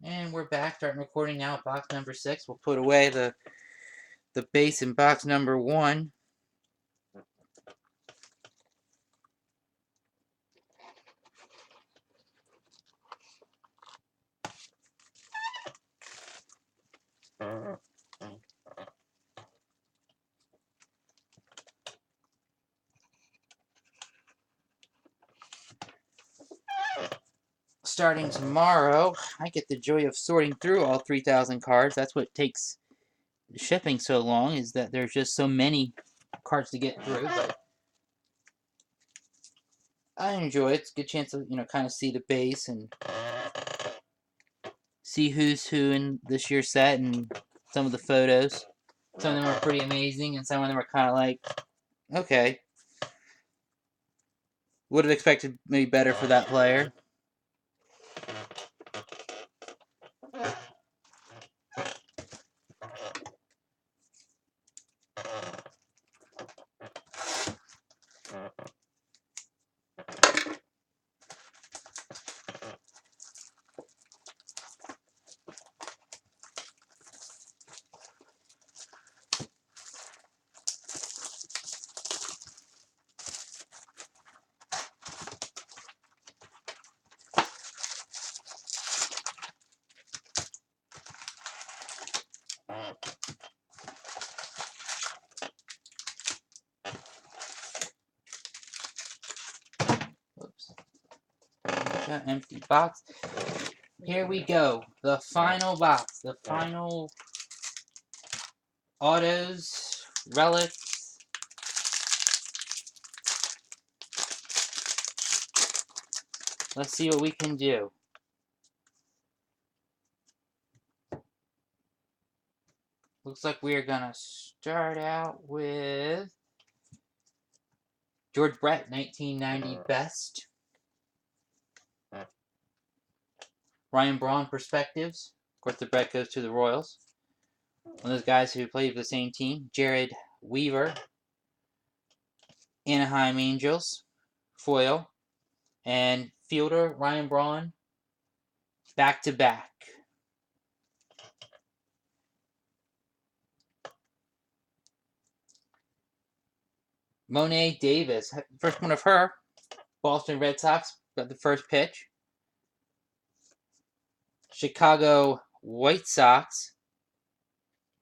And we're back, starting recording now at box number 6. We'll put away the base in box number 1. Starting tomorrow, I get the joy of sorting through all 3,000 cards. That's what takes shipping so long, is that there's just so many cards to get through. But I enjoy it. It's a good chance to, kind of see the base and see who's who in this year's set and some of the photos. Some of them are pretty amazing, and some of them are kind of like, okay. Would have expected maybe better for that player. Whoops. Empty box. Here we go. The final box. The final autos, relics. Let's see what we can do. Looks like we are going to start out with George Brett, 1990 Best. Ryan Braun, Perspectives. Of course, the Brett goes to the Royals. One of those guys who played for the same team. Jared Weaver, Anaheim Angels, foil. And fielder Ryan Braun, back-to-back. Monet Davis, first one of her. Boston Red Sox got the first pitch. Chicago White Sox,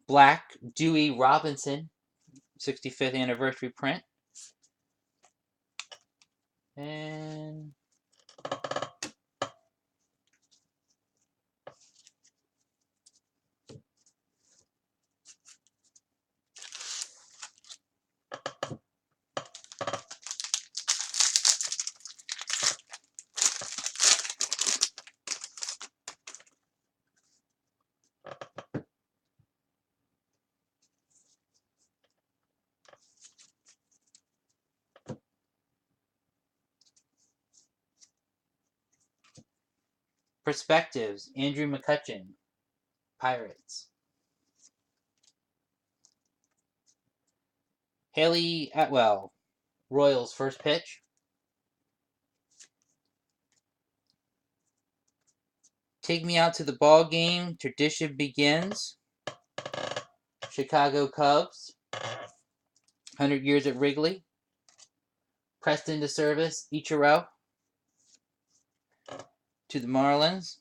black Dewey Robinson, 65th anniversary print. And Perspectives, Andrew McCutchen, Pirates. Haley Atwell, Royals, first pitch. Take Me Out to the Ball Game, Tradition Begins. Chicago Cubs, 100 Years at Wrigley. Preston to Service, Ichiro to the Marlins.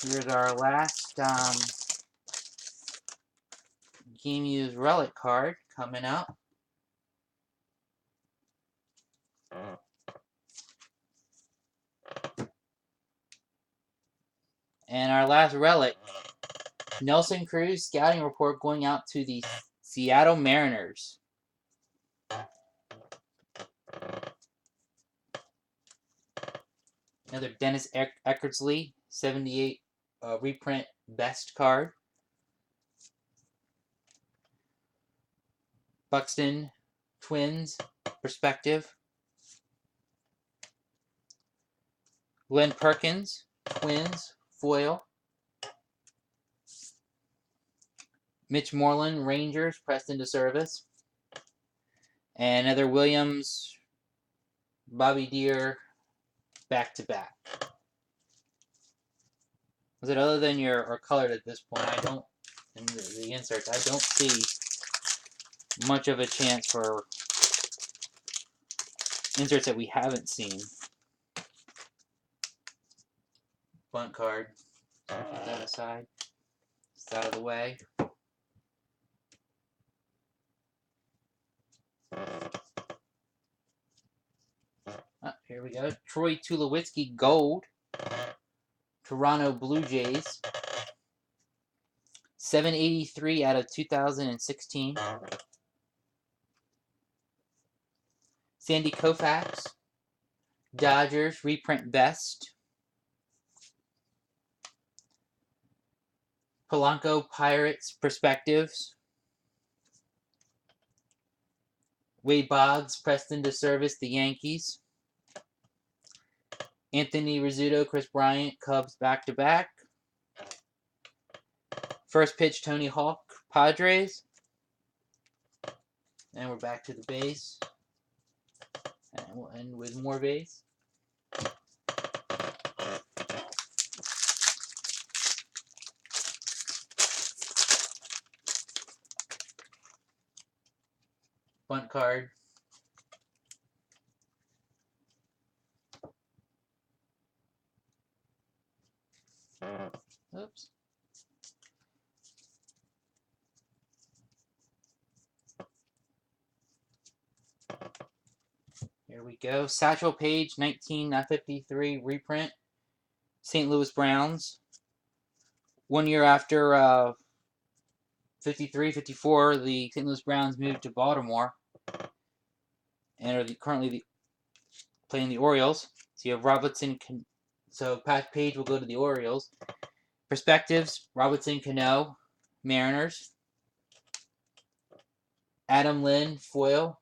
Here's our last Game Used Relic card coming out. And our last relic, Nelson Cruz scouting report going out to the Seattle Mariners. Another Dennis Eckersley, 78 reprint best card. Buxton Twins, Perspective. Glenn Perkins, Twins, foil. Mitch Moreland, Rangers, pressed into service. And Heather Williams, Bobby Deere, back-to-back. Was it other than or colored at this point? I don't, in the inserts, I don't see much of a chance for inserts that we haven't seen. Bunt card. Put that aside. It's out of the way. Here we go. Troy Tulowitzki, gold. Toronto Blue Jays. 783 out of 2016. Sandy Koufax, Dodgers, reprint best. Polanco, Pirates, perspectives. Wade Boggs, pressed into service, the Yankees. Anthony Rizzuto, Chris Bryant, Cubs back-to-back. First pitch, Tony Hawk, Padres. And we're back to the base. And we'll end with more base. Bunt card. Oops. Here we go. Satchel Paige, 1953 reprint. St. Louis Browns. 1 year after 53, 54, the St. Louis Browns moved to Baltimore and are currently playing the Orioles. So you have Robertson. So Pat Page will go to the Orioles. Perspectives, Robertson Cano, Mariners. Adam Lynn, foil.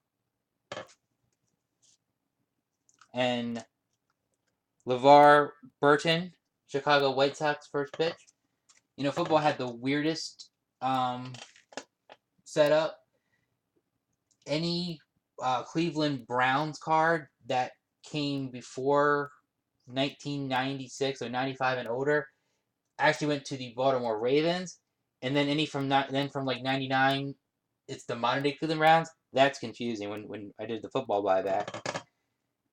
And LeVar Burton, Chicago White Sox, first pitch. You know, football had the weirdest setup. Any Cleveland Browns card that came before 1996 or 95 and older actually went to the Baltimore Ravens, and then any from like 99, it's the modern day Cleveland Browns. That's confusing when I did the football buyback.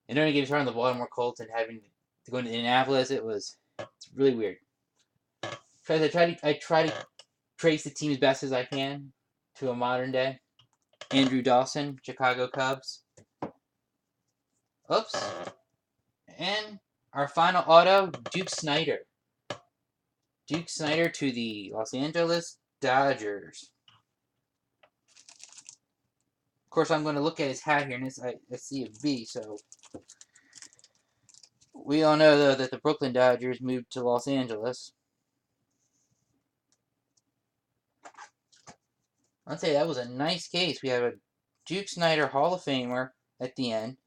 And only games around the Baltimore Colts and having to go into Indianapolis, it's really weird. I try to trace the team as best as I can to a modern day. Andrew Dawson, Chicago Cubs. Oops. And our final auto, Duke Snider. Duke Snider to the Los Angeles Dodgers. Of course, I'm going to look at his hat here, and I see a V, so we all know, though, that the Brooklyn Dodgers moved to Los Angeles. I'd say that was a nice case. We have a Duke Snider Hall of Famer at the end,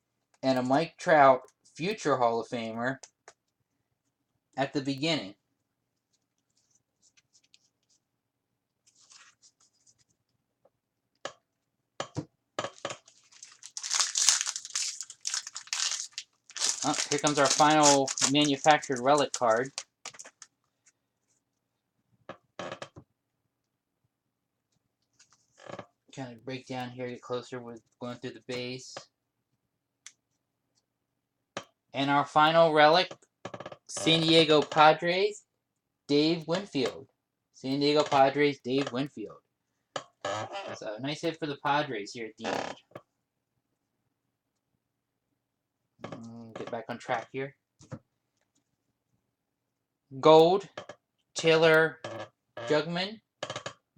and a Mike Trout future Hall of Famer at the beginning. Oh, here comes our final manufactured relic card. Kind of break down here, get closer with going through the base. And our final relic, San Diego Padres, Dave Winfield. San Diego Padres, Dave Winfield. So, nice hit for the Padres here at the end. Get back on track here. Gold, Taylor Jugman,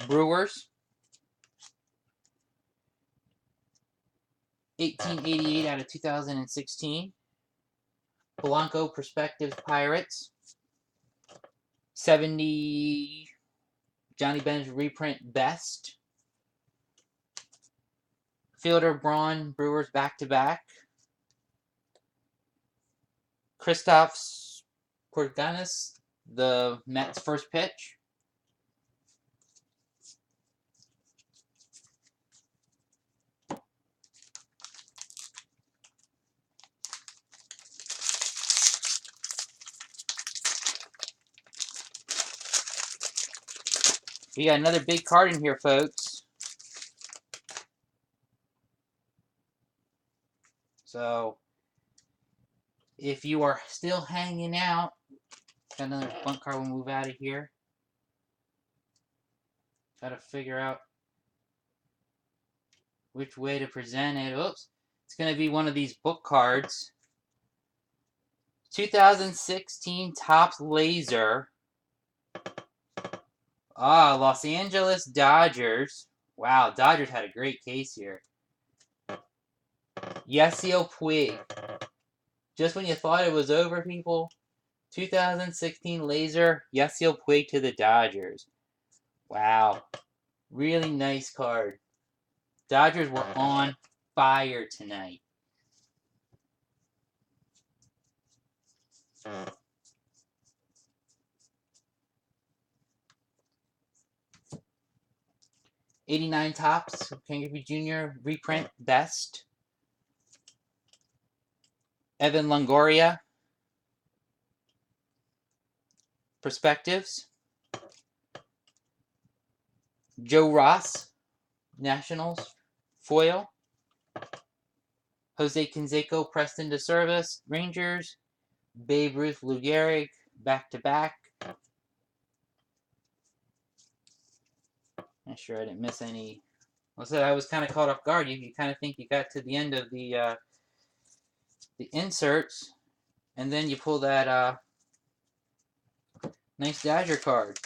Brewers. 1888 out of 2016. Polanco Perspectives Pirates. 70 Johnny Bench reprint best. Fielder Braun Brewers back-to-back. Kristaps Corganis, the Mets' first pitch. We got another big card in here, folks. So, if you are still hanging out, got another bunt card. We'll move out of here. Got to figure out which way to present it. Oops. It's going to be one of these book cards. 2016 Topps Laser. Los Angeles Dodgers. Wow, Dodgers had a great case here. Yasiel Puig. Just when you thought it was over, people, 2016 Laser, Yasiel Puig to the Dodgers. Wow. Really nice card. Dodgers were on fire tonight. '89 Topps, Ken Griffey Jr. reprint best. Evan Longoria. Perspectives. Joe Ross, Nationals, foil. Jose Canseco, Preston to Service, Rangers. Babe Ruth, Lou Gehrig, back-to-back. Not sure I didn't miss any. I was kind of caught off guard. You kind of think you got to the end of the inserts, and then you pull that nice Dodger card.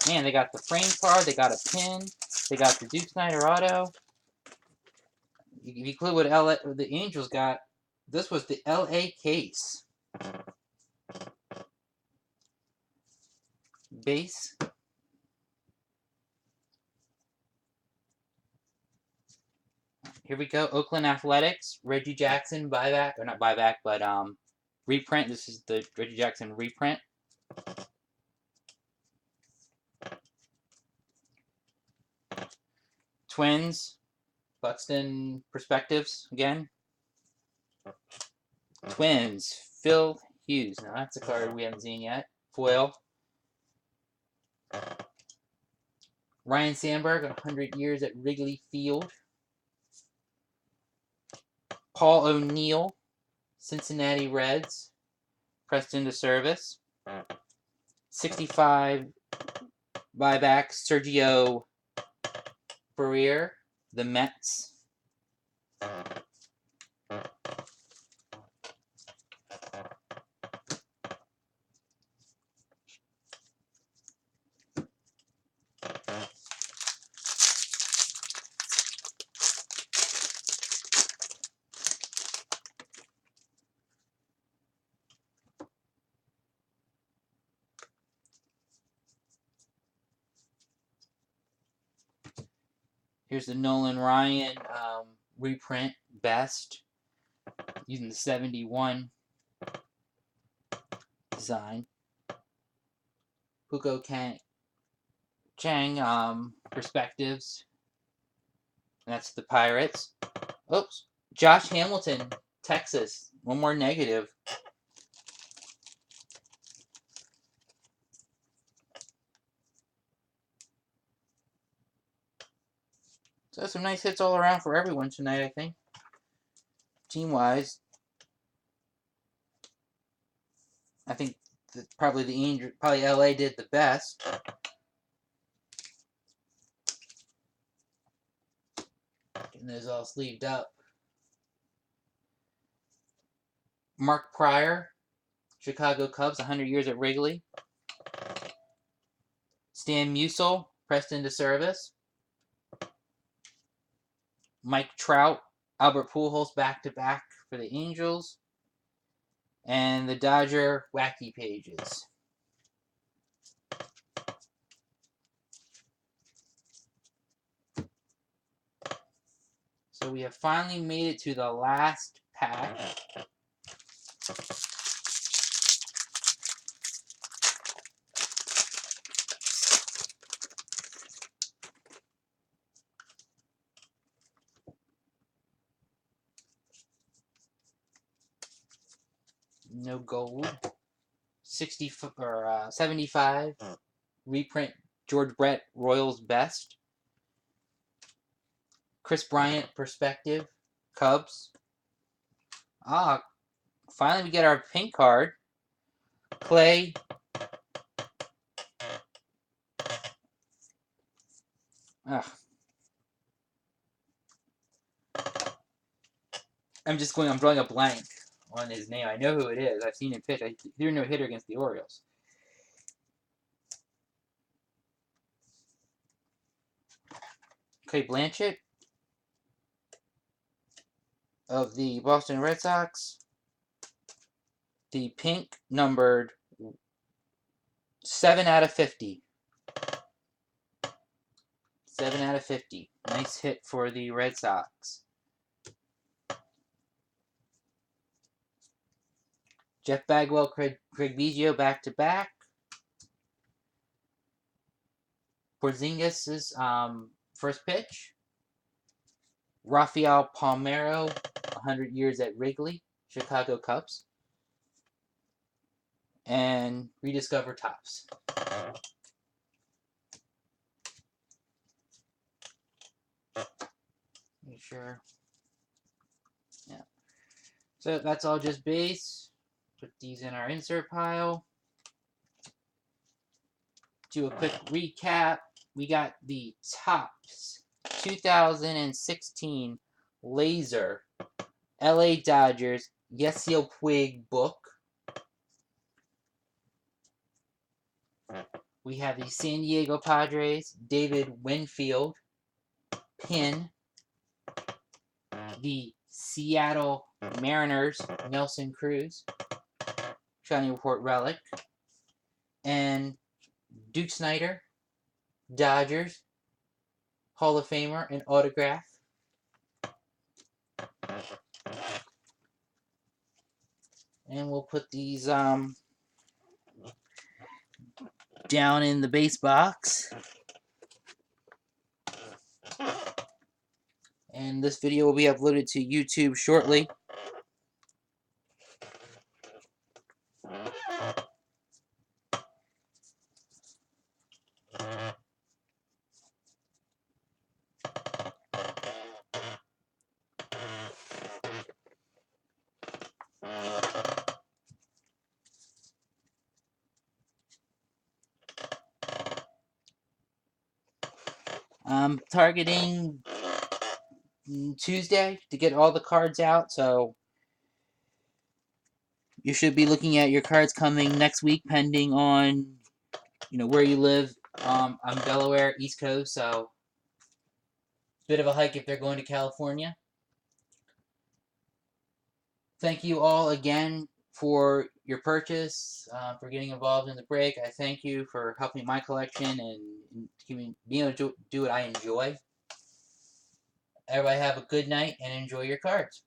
Man, they got the frame card, they got a pin, they got the Duke Snider auto. If you include what the Angels got, this was the LA case. Base. Here we go. Oakland Athletics. Reggie Jackson buyback. Or not buyback, but reprint. This is the Reggie Jackson reprint. Twins. Buxton Perspectives again. Twins. Phil Hughes. Now that's a card we haven't seen yet. Foil. Ryan Sandberg, 100 years at Wrigley Field. Paul O'Neill, Cincinnati Reds, Preston to Service. 65 buyback, Sergio Barrier, the Mets. Here's the Nolan Ryan reprint best using the 71 design. Hugo Chang Perspectives. And that's the Pirates. Oops. Josh Hamilton, Texas. One more negative. So some nice hits all around for everyone tonight, I think. Team-wise. I think probably the Angels, probably LA did the best. Getting those all sleeved up. Mark Pryor, Chicago Cubs, 100 years at Wrigley. Stan Musial, Preston to Service. Mike Trout, Albert Pujols back-to-back for the Angels. And the Dodger Wacky Pages. So we have finally made it to the last pack. No gold. 75 reprint George Brett Royals Best. Chris Bryant Perspective Cubs. Finally we get our pink card. Clay. I'm drawing a blank on his name. I know who it is. I've seen him pitch. I threw no hitter against the Orioles. Clay Blanchett of the Boston Red Sox. The pink numbered 7 out of 50. 7 out of 50. Nice hit for the Red Sox. Jeff Bagwell, Craig Biggio back-to-back. Porzingis' first pitch. Rafael Palmeiro, 100 years at Wrigley, Chicago Cubs. And Rediscover Topps. Make sure. Yeah. So that's all just base. Put these in our insert pile. Do a quick recap. We got the Topps 2016 Laser LA Dodgers Yasiel Puig book. We have the San Diego Padres David Winfield pin. The Seattle Mariners Nelson Cruz Shiny Report relic. And Duke Snider Dodgers Hall of Famer and autograph. And we'll put these down in the base box. And this video will be uploaded to YouTube shortly. I'm targeting Tuesday to get all the cards out, so you should be looking at your cards coming next week, pending on where you live. I'm Delaware, East Coast, so bit of a hike if they're going to California. Thank you all again for your purchase, for getting involved in the break. I thank you for helping my collection and being able to do what I enjoy. Everybody have a good night and enjoy your cards.